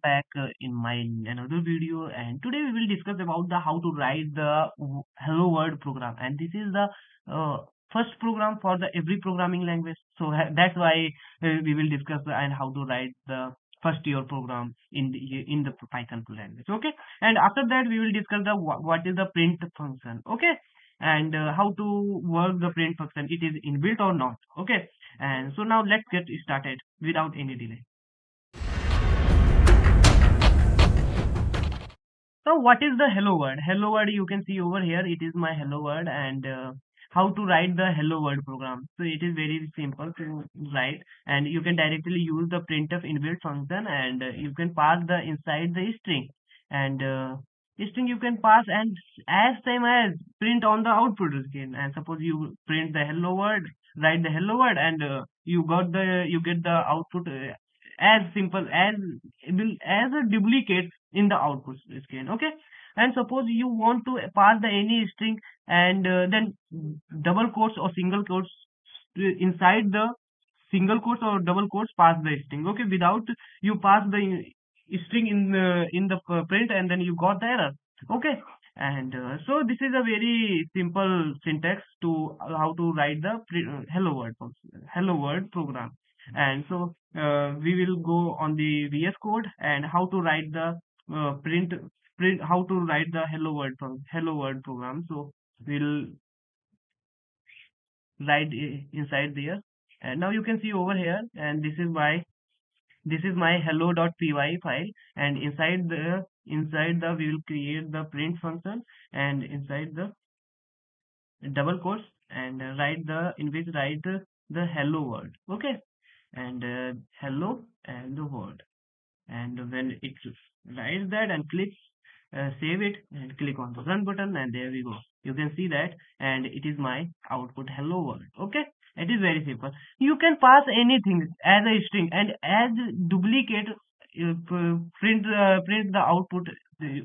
back in my another video, and today we will discuss about the how to write the hello world program. And this is the uh, first program for the every programming language, so that's why we will discuss and how to write the first year program in the Python language. Okay, and after that we will discuss the what is the print function. Okay, and how to work the print function, it is inbuilt or not. Okay, and so now let's get started without any delay. So what is the hello world? Hello world, you can see over here, it is my hello world. And how to write the hello world program. So it is very simple to write, and you can directly use the printf inbuilt function, and you can pass the inside the string, and string you can pass and as same as print on the output screen. And suppose you print the hello world, write the hello world, and you get the output as simple as a duplicate in the output screen. Okay, and suppose you want to pass the any string, and then double quotes or single quotes inside the single quotes or double quotes pass the string. Okay, without you pass the string in the print, and then you got the error. Okay, and so this is a very simple syntax to how to write the hello world program. And so we will go on the VS Code and how to write the print how to write the hello world program. So we'll write inside there, and now you can see over here, and this is my hello.py file, and inside the we will create the print function, and inside the double quotes, and write the in which write the hello world. Okay, and hello and the word, and when it writes that and clicks save it and click on the run button, and there we go, you can see that, and it is my output hello world. Okay, it is very simple. You can pass anything as a string, and as duplicate print the output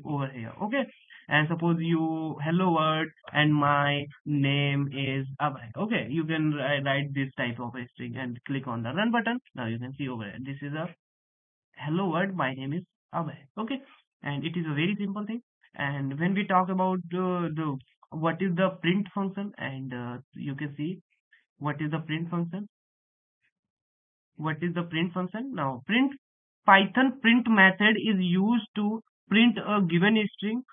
over here. Okay, and suppose you hello world and my name is Abhay. Okay, you can write this type of a string and click on the run button. Now you can see over here, this is a hello world, my name is Abhay. Okay, and it is a very simple thing. And when we talk about the what is the print function, and you can see what is the print function. What is the print function? Now Python print method is used to print a given string,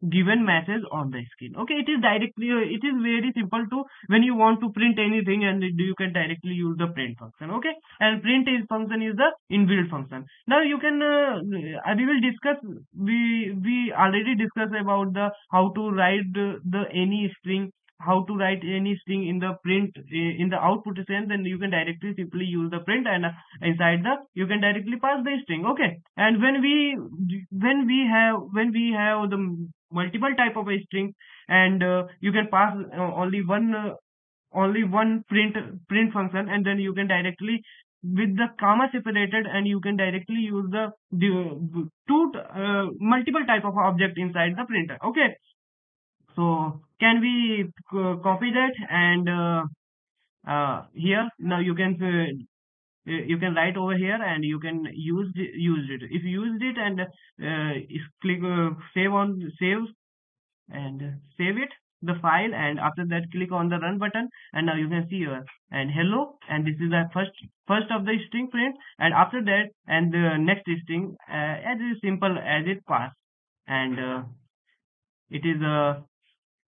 given message on the screen. Okay, it is directly it is very simple to when you want to print anything, and you can directly use the print function. Okay, and print is function is the inbuilt function. Now you can we will discuss, we already discussed about the how to write the any string, how to write any string in the print in the output sense. Then you can directly simply use the print, and inside the you can directly pass the string. Okay, and when we have the multiple type of a string, and you can pass only one print function, and then you can directly with the comma separated, and you can directly use the two multiple type of object inside the printer. Okay, so can we copy that, and here now you can write over here, and you can use it if you used it, and click save, and save it the file, and after that click on the run button, and now you can see here and hello, and this is the first of the string print, and after that and the next string as simple as it pass, and it is a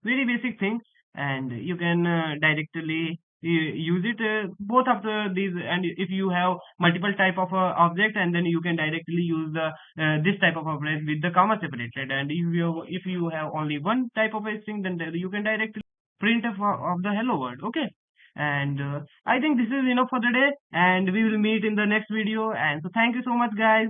very basic thing, and you can directly use it both of these. And if you have multiple type of object, and then you can directly use the this type of object with the comma separated, and if you have only one type of a string, then you can directly print of the hello world. Okay, and I think this is enough for the day, and we will meet in the next video. And so thank you so much, guys.